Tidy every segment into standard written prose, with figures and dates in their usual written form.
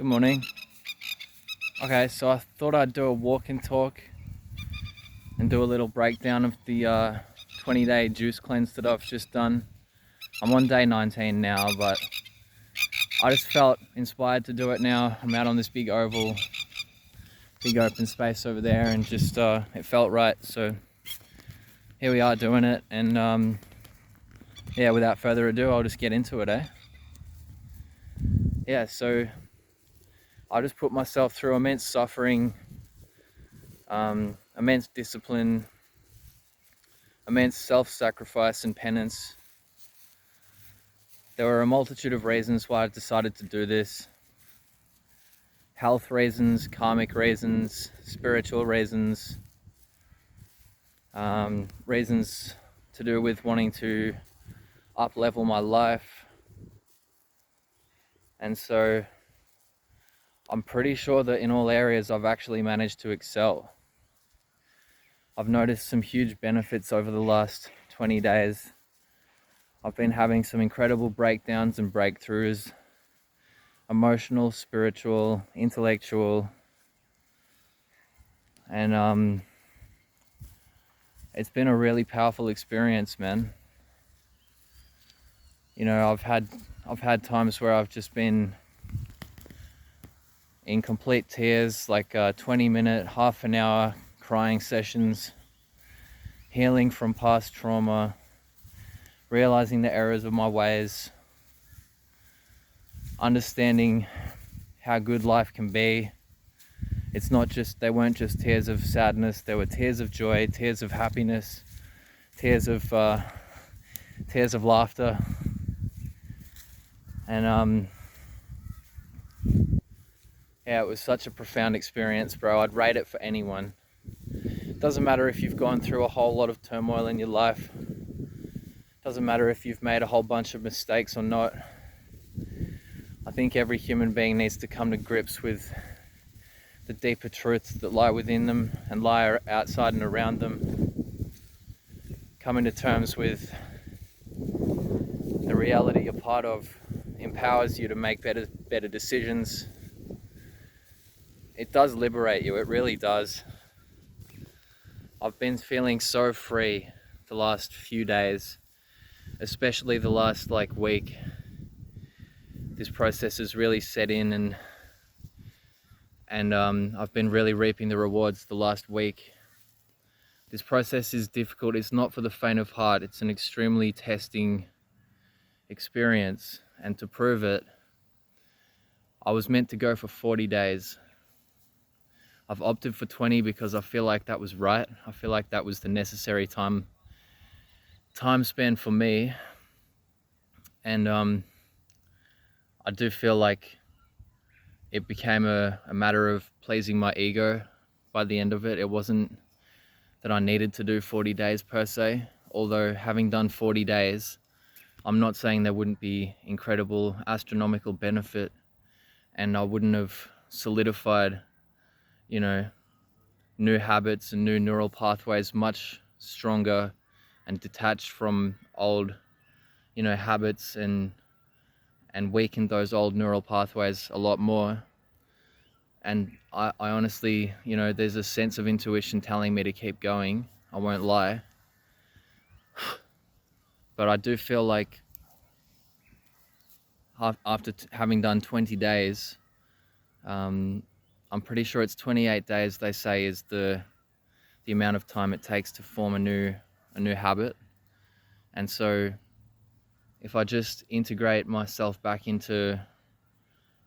Good morning. Okay, so I thought I'd do a walk and talk and do a little breakdown of the 20-day juice cleanse that I've just done. I'm on day 19 now, but I just felt inspired to do it now. I'm out on this big oval, big open space over there, and just it felt right. So here we are doing it, and yeah, without further ado, I'll just get into it, Yeah, so I just put myself through immense suffering, immense discipline, immense self-sacrifice and penance. There were a multitude of reasons why I decided to do this. Health reasons, karmic reasons, spiritual reasons, reasons to do with wanting to up-level my life. And so I'm pretty sure that in all areas I've actually managed to excel. I've noticed some huge benefits over the last 20 days. I've been having some incredible breakdowns and breakthroughs, emotional, spiritual, intellectual, and it's been a really powerful experience, man. You know, I've had times where I've just been in complete tears, like 20-minute, half an hour crying sessions, healing from past trauma, realizing the errors of my ways, understanding how good life can be. They weren't just tears of sadness, there were tears of joy, tears of happiness, tears of laughter. And yeah, it was such a profound experience, bro. I'd rate it for anyone. Doesn't matter if you've gone through a whole lot of turmoil in your life. Doesn't matter if you've made a whole bunch of mistakes or not. I think every human being needs to come to grips with the deeper truths that lie within them and lie outside and around them. Coming to terms with the reality you're part of empowers you to make better decisions. It does liberate you, it really does. I've been feeling so free the last few days, especially the last week. This process has really set in, and I've been really reaping the rewards the last week. This process is difficult. It's not for the faint of heart. It's an extremely testing experience, and to prove it, I was meant to go for 40 days. I've opted for 20 because I feel like that was right. I feel like that was the necessary time span for me. And I do feel like it became a matter of pleasing my ego by the end of it. It wasn't that I needed to do 40 days per se, although having done 40 days, I'm not saying there wouldn't be incredible astronomical benefit, and I wouldn't have solidified, new habits and new neural pathways much stronger and detached from old, habits and weakened those old neural pathways a lot more. And I honestly, there's a sense of intuition telling me to keep going. I won't lie. But I do feel like after having done 20 days, I'm pretty sure it's 28 days, they say, is the amount of time it takes to form a new habit. And so if I just integrate myself back into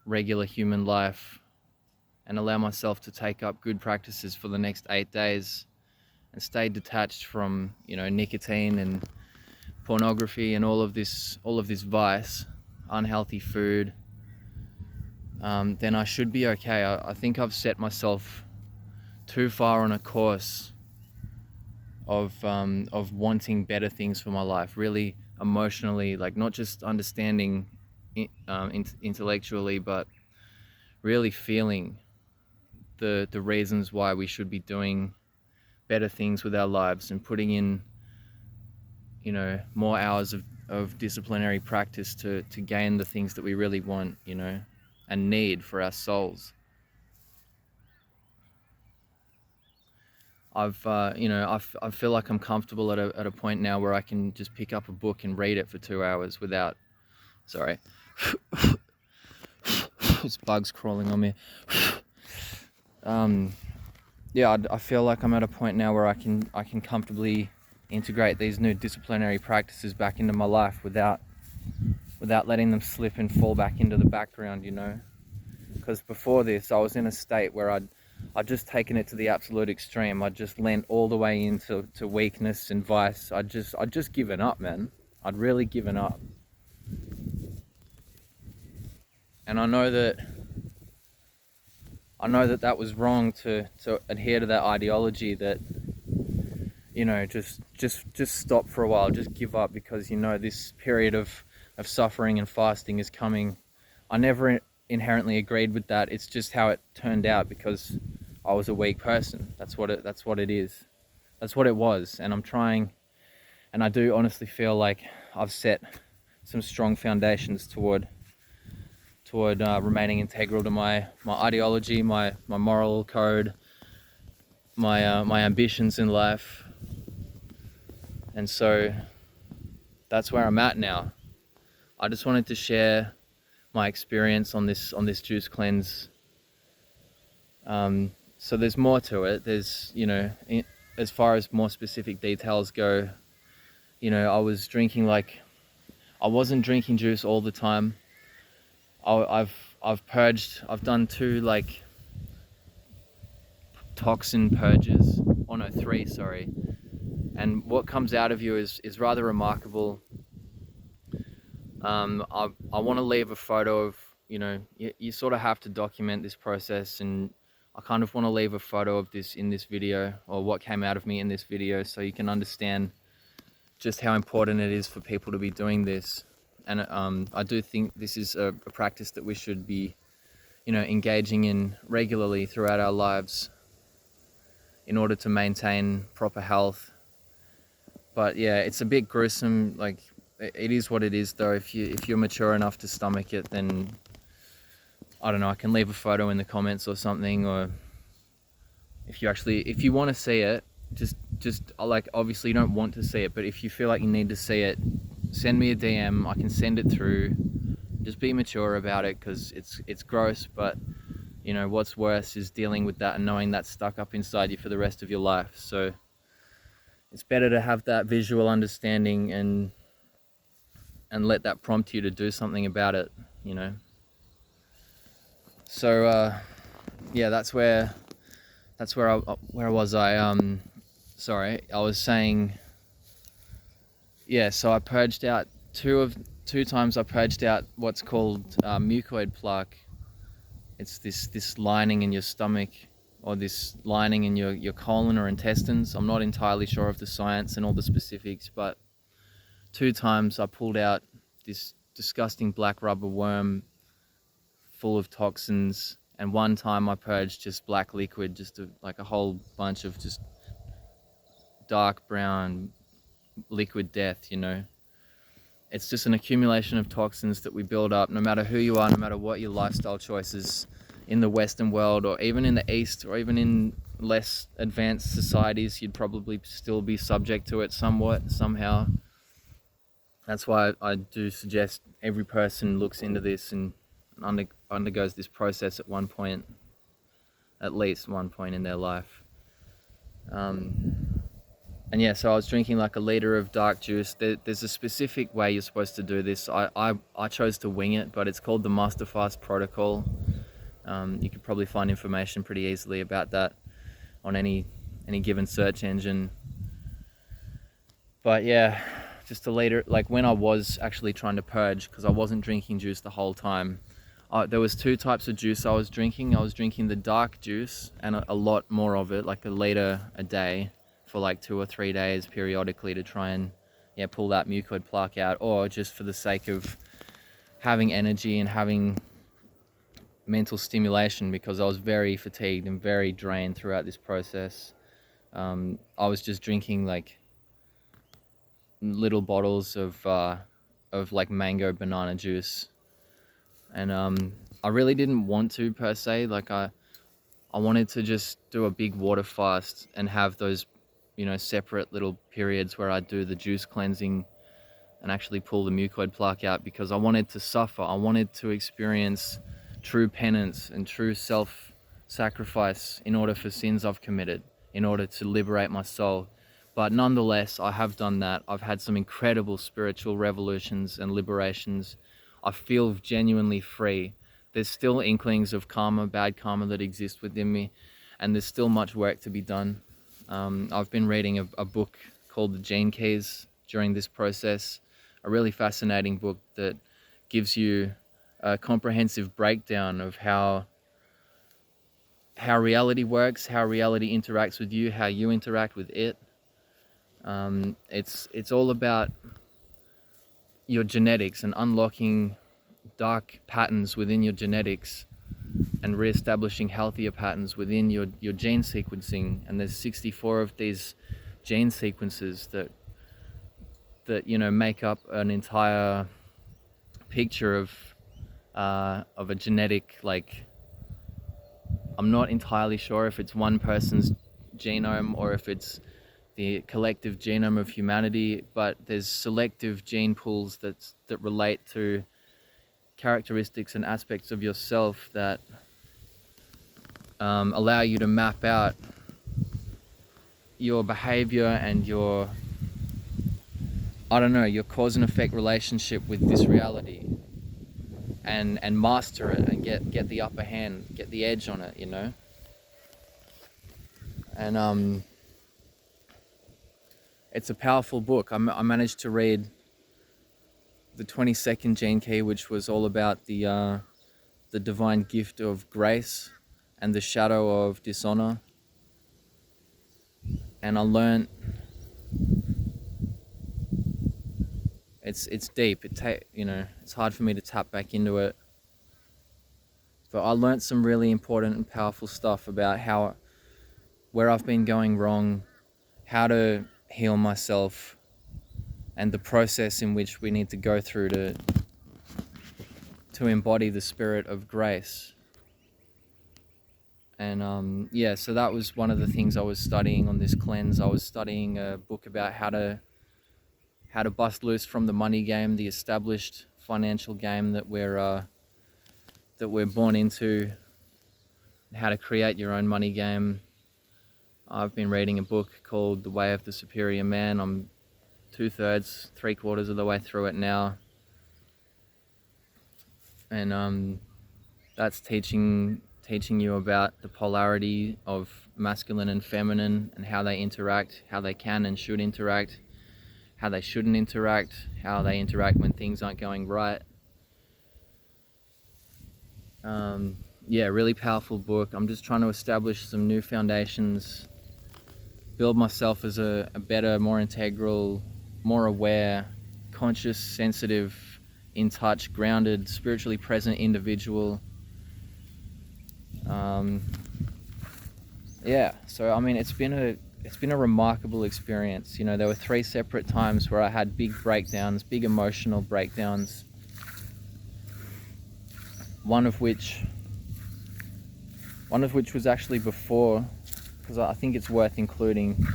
regular human life and allow myself to take up good practices for the next 8 days and stay detached from, nicotine and pornography and all of this vice, unhealthy food, then I should be okay. I think I've set myself too far on a course of wanting better things for my life, really emotionally, not just understanding intellectually, but really feeling the reasons why we should be doing better things with our lives and putting in, more hours of disciplinary practice to gain the things that we really want, and and need for our souls. I feel like I'm comfortable at a point now where I can just pick up a book and read it for 2 hours without, sorry, there's bugs crawling on me. Yeah, I feel like I'm at a point now where I can comfortably integrate these new disciplinary practices back into my life without letting them slip and fall back into the background, you know. Because before this, I was in a state where I'd just taken it to the absolute extreme. I'd just leant all the way into weakness and vice. I'd just given up, man. I'd really given up. And I know that that was wrong to adhere to that ideology, that, you know, just stop for a while, just give up, because, you know, this period of suffering and fasting is coming. I never inherently agreed with that. It's just how it turned out, because I was a weak person. That's what it is. That's what it was. And I'm trying, and I do honestly feel like I've set some strong foundations toward remaining integral to my ideology, my moral code, my ambitions in life. And so that's where I'm at now. I just wanted to share my experience on this juice cleanse. So there's more to it. There's, you know, as far as more specific details go, you know, I wasn't drinking juice all the time. I've purged. I've done 2 like toxin purges. Oh no, 3, sorry. And what comes out of you is rather remarkable. I want to leave a photo of, you know, you sort of have to document this process, and I kind of want to leave a photo of this in this video, or what came out of me in this video, so you can understand just how important it is for people to be doing this. And I do think this is a practice that we should be, you know, engaging in regularly throughout our lives in order to maintain proper health. But yeah, it's a bit gruesome. Like, it is what it is, though. If you're mature enough to stomach it, then I don't know, I can leave a photo in the comments or something, or if you want to see it, just like, obviously you don't want to see it, but if you feel like you need to see it, send me a DM. I can send it through. Just be mature about it, because it's gross, but, you know, what's worse is dealing with that and knowing that's stuck up inside you for the rest of your life. So it's better to have that visual understanding and let that prompt you to do something about it, you know. So yeah, that's where I was. Sorry, I was saying, yeah, so I purged out 2 times. I purged out what's called mucoid plaque. It's this lining in your stomach, or this lining in your colon or intestines. I'm not entirely sure of the science and all the specifics, but 2 times I pulled out this disgusting black rubber worm full of toxins, and 1 time I purged just black liquid, just like a whole bunch of just dark brown liquid death, you know. It's just an accumulation of toxins that we build up, no matter who you are, no matter what your lifestyle choices in the Western world, or even in the East, or even in less advanced societies. You'd probably still be subject to it somewhat, somehow. That's why I do suggest every person looks into this and undergoes this process at one point, at least one point in their life. And yeah, so I was drinking like a liter of dark juice. There's a specific way you're supposed to do this. I chose to wing it, but it's called the Master Fast Protocol. You could probably find information pretty easily about that on any given search engine. But yeah, just a liter, like when I was actually trying to purge, because I wasn't drinking juice the whole time. There was 2 types of juice I was drinking. I was drinking the dark juice, and a lot more of it, like a liter a day, for like 2 or 3 days periodically, to try and pull that mucoid plaque out, or just for the sake of having energy and having mental stimulation, because I was very fatigued and very drained throughout this process. I was just drinking like little bottles of like mango banana juice, and I really didn't want to per se. Like I wanted to just do a big water fast and have those, separate little periods where I do the juice cleansing and actually pull the mucoid plaque out, because I wanted to suffer. I wanted to experience true penance and true self-sacrifice in order for sins I've committed, in order to liberate my soul. But nonetheless, I have done that. I've had some incredible spiritual revolutions and liberations. I feel genuinely free. There's still inklings of karma, bad karma that exist within me, and there's still much work to be done. I've been reading a book called The Gene Keys during this process, a really fascinating book that gives you a comprehensive breakdown of how reality works, how reality interacts with you, how you interact with it. It's all about your genetics and unlocking dark patterns within your genetics and re-establishing healthier patterns within your gene sequencing. And there's 64 of these gene sequences that make up an entire picture of a genetic, like, I'm not entirely sure if it's one person's genome or if it's the collective genome of humanity, but there's selective gene pools that relate to characteristics and aspects of yourself that allow you to map out your behavior and your cause and effect relationship with this reality, and master it and get the upper hand, get the edge on it, And it's a powerful book. I managed to read the 22nd gene key, which was all about the divine gift of grace and the shadow of dishonor. And I learned it's deep. It's hard for me to tap back into it. But I learned some really important and powerful stuff about where I've been going wrong, how to heal myself, and the process in which we need to go through to embody the spirit of grace. And so that was one of the things I was studying on this cleanse. I was studying a book about how to bust loose from the money game, the established financial game that we're born into, how to create your own money game. I've been reading a book called The Way of the Superior Man. I'm 2/3, 3/4 of the way through it now. And that's teaching you about the polarity of masculine and feminine and how they interact, how they can and should interact, how they shouldn't interact, how they interact when things aren't going right. Really powerful book. I'm just trying to establish some new foundations, build myself as a better, more integral, more aware, conscious, sensitive, in touch, grounded, spiritually present individual. So I mean, it's been a remarkable experience. There were 3 separate times where I had big breakdowns, big emotional breakdowns. One of which was actually before, because I think it's worth including.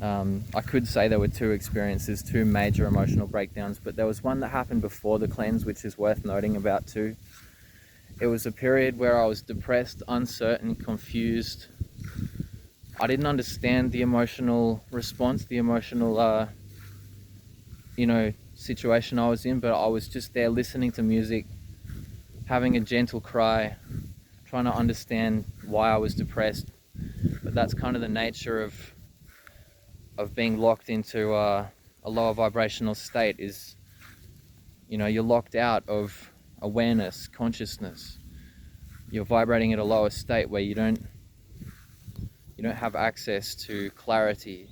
I could say there were 2 experiences, 2 major emotional breakdowns, but there was one that happened before the cleanse, which is worth noting about too. It was a period where I was depressed, uncertain, confused. I didn't understand the emotional response, the emotional, situation I was in, but I was just there listening to music, having a gentle cry, trying to understand why I was depressed. But that's kind of the nature of being locked into a lower vibrational state, is, you're locked out of awareness, consciousness. You're vibrating at a lower state where you don't have access to clarity.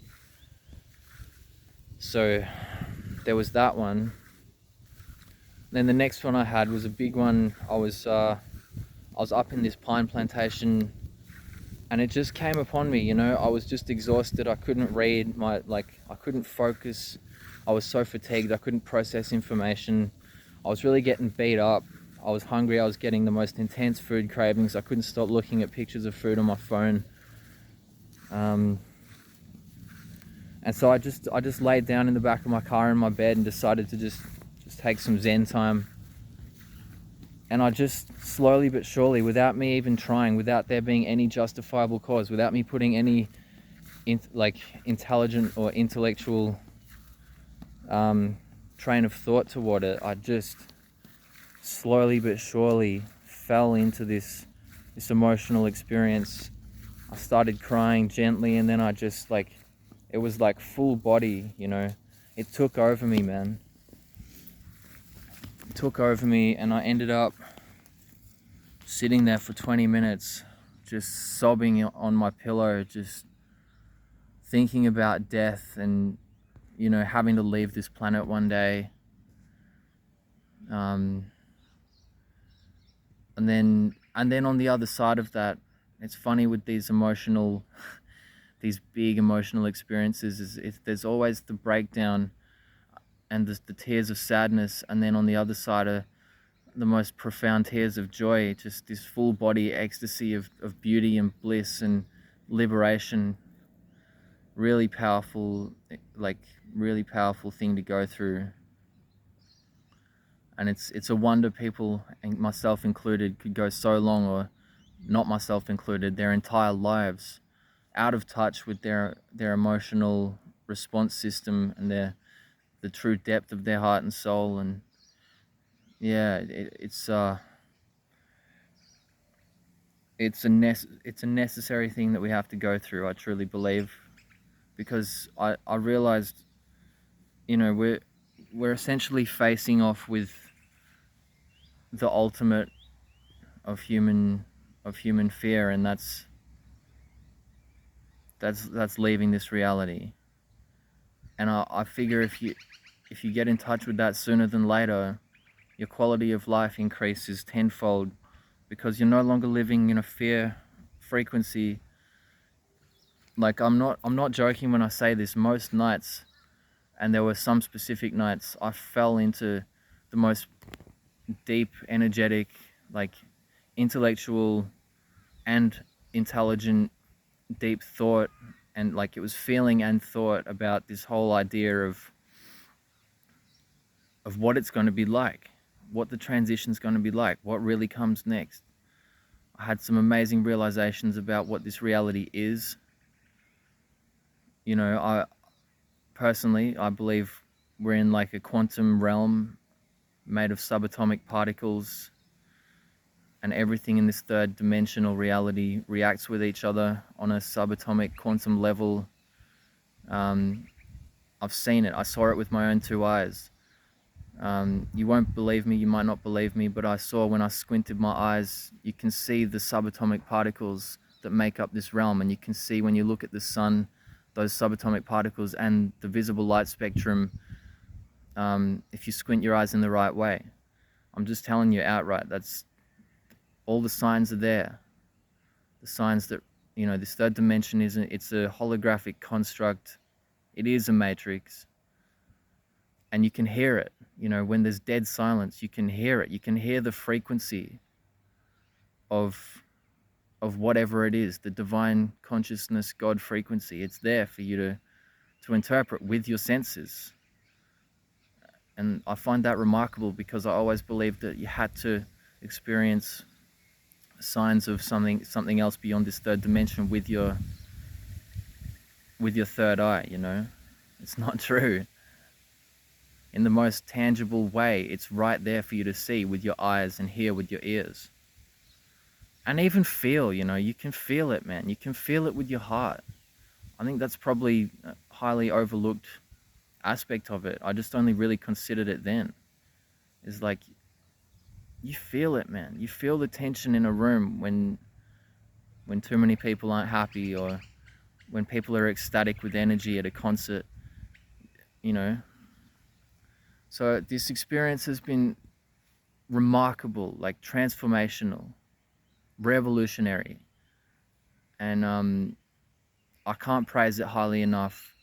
So there was that one. Then the next one I had was a big one. I was up in this pine plantation, and it just came upon me. I was just exhausted. I couldn't read I couldn't focus. I was so fatigued. I couldn't process information. I was really getting beat up. I was hungry. I was getting the most intense food cravings. I couldn't stop looking at pictures of food on my phone. And so I just laid down in the back of my car in my bed and decided to just take some Zen time. And I just slowly but surely, without me even trying, without there being any justifiable cause, without me putting any intelligent or intellectual train of thought toward it, I just slowly but surely fell into this emotional experience. I started crying gently, and then I just it was like full body, you know. It took over me, man. It took over me, and I ended up sitting there for 20 minutes, just sobbing on my pillow, just thinking about death and, you know, having to leave this planet one day. And then on the other side of that, it's funny with these big emotional experiences, is there's always the breakdown and the tears of sadness, and then on the other side are the most profound tears of joy, just this full body ecstasy of beauty and bliss and liberation. Really powerful, really powerful thing to go through. And it's a wonder people, and myself included, could go so long, or not myself included, their entire lives out of touch with their emotional response system and the true depth of their heart and soul. And yeah, it's a necessary thing that we have to go through, I truly believe, because I realized, you know, we're essentially facing off with the ultimate of human fear, and that's leaving this reality. And I figure if you get in touch with that sooner than later, your quality of life increases tenfold, because you're no longer living in a fear frequency. Like, I'm not joking when I say this. Most nights, and there were some specific nights, I fell into the most deep, energetic, like intellectual and intelligent deep thought, and like it was feeling and thought about this whole idea of what it's going to be like, what the transition's going to be like, what really comes next. I had some amazing realizations about what this reality is. You know, I believe we're in like a quantum realm made of subatomic particles, and everything in this third dimensional reality reacts with each other on a subatomic quantum level. I've seen it. I saw it with my own two eyes. You won't believe me, you might not believe me, but I saw, when I squinted my eyes, you can see the subatomic particles that make up this realm, and you can see, when you look at the sun, those subatomic particles and the visible light spectrum, if you squint your eyes in the right way. I'm just telling you outright, that's all the signs are there. The signs that, you know, this third dimension it's a holographic construct. It is a matrix. And you can hear it, you know, when there's dead silence, you can hear it. You can hear the frequency of whatever it is, the divine consciousness, God frequency. It's there for you to interpret with your senses. And I find that remarkable, because I always believed that you had to experience signs of something else beyond this third dimension with your third eye, you know. It's not true. In the most tangible way, it's right there for you to see with your eyes and hear with your ears. And even feel, you know, you can feel it, man. You can feel it with your heart. I think that's probably a highly overlooked aspect of it. I just only really considered it then. It's like, you feel it, man. You feel the tension in a room when too many people aren't happy, or when people are ecstatic with energy at a concert, you know. So this experience has been remarkable, like transformational, revolutionary, and I can't praise it highly enough.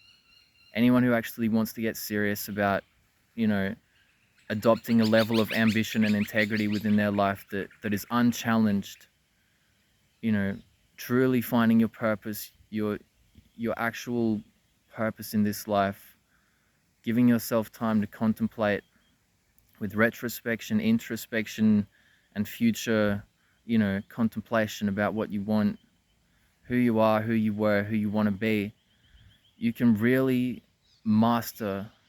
Anyone who actually wants to get serious about, you know, adopting a level of ambition and integrity within their life that is unchallenged, you know, truly finding your purpose, your actual purpose in this life, giving yourself time to contemplate with retrospection, introspection, and future, contemplation about what you want, who you are, who you were, who you want to be. You can really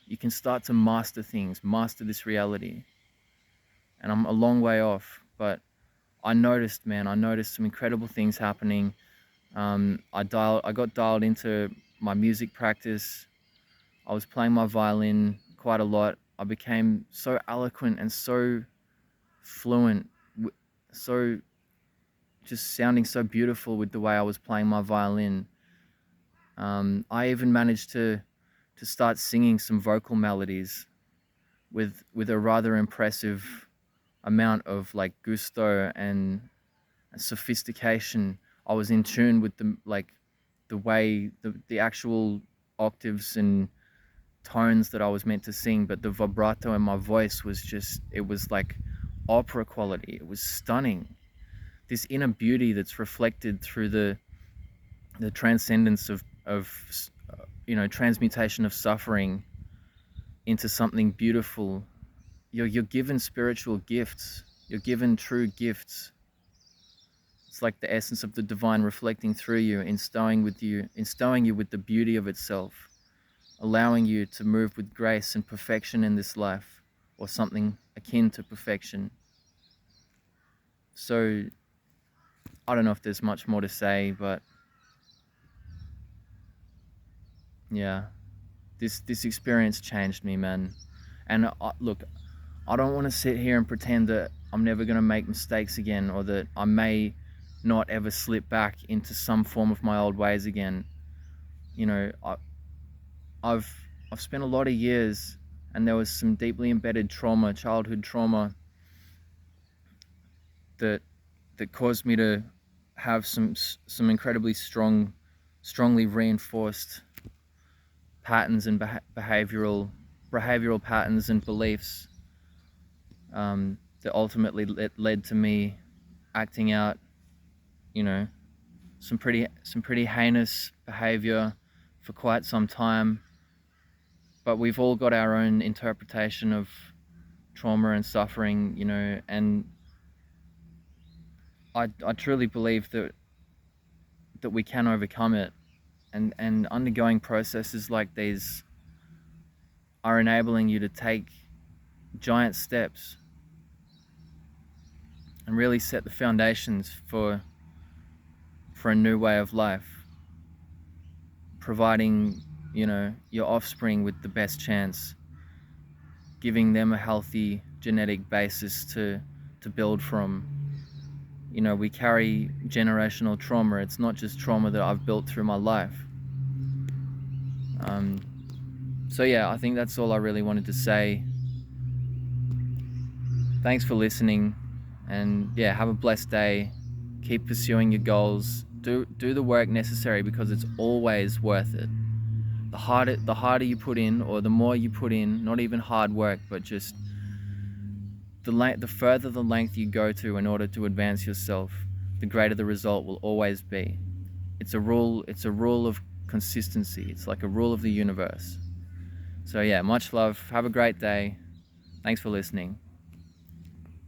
you can start to master things, master this reality. And I'm a long way off, but I noticed some incredible things happening. I got dialed into my music practice. I was playing my violin quite a lot. I became so eloquent and so fluent, so just sounding so beautiful with the way I was playing my violin. I even managed to start singing some vocal melodies with a rather impressive amount of like gusto and sophistication. I was in tune with the way the actual octaves and tones that I was meant to sing, but the vibrato in my voice was it was like opera quality. It was stunning. This inner beauty that's reflected through the transcendence of transmutation of suffering into something beautiful. You're given spiritual gifts. You're given true gifts. It's like the essence of the divine reflecting through you, instilling you with the beauty of itself, allowing you to move with grace and perfection in this life, or something akin to perfection. So I don't know if there's much more to say, but yeah, this experience changed me, man. And look, I don't want to sit here and pretend that I'm never going to make mistakes again, or that I may not ever slip back into some form of my old ways again. I've spent a lot of years, and there was some deeply embedded trauma, childhood trauma, that caused me to have some incredibly strongly reinforced patterns and behavioral patterns and beliefs, that ultimately led to me acting out, some pretty heinous behavior for quite some time. But we've all got our own interpretation of trauma and suffering, and I truly believe that we can overcome it, and undergoing processes like these are enabling you to take giant steps and really set the foundations for a new way of life, providing, your offspring with the best chance, giving them a healthy genetic basis to build from. We carry generational trauma. It's not just trauma that I've built through my life. So yeah, I think that's all I really wanted to say. Thanks for listening, and yeah, have a blessed day. Keep pursuing your goals. Do the work necessary, because it's always worth it. The harder you put in, or the more you put in, not even hard work, but just the further the length you go to in order to advance yourself, the greater the result will always be. It's a rule of consistency. It's like a rule of the universe. So yeah, much love. Have a great day. Thanks for listening.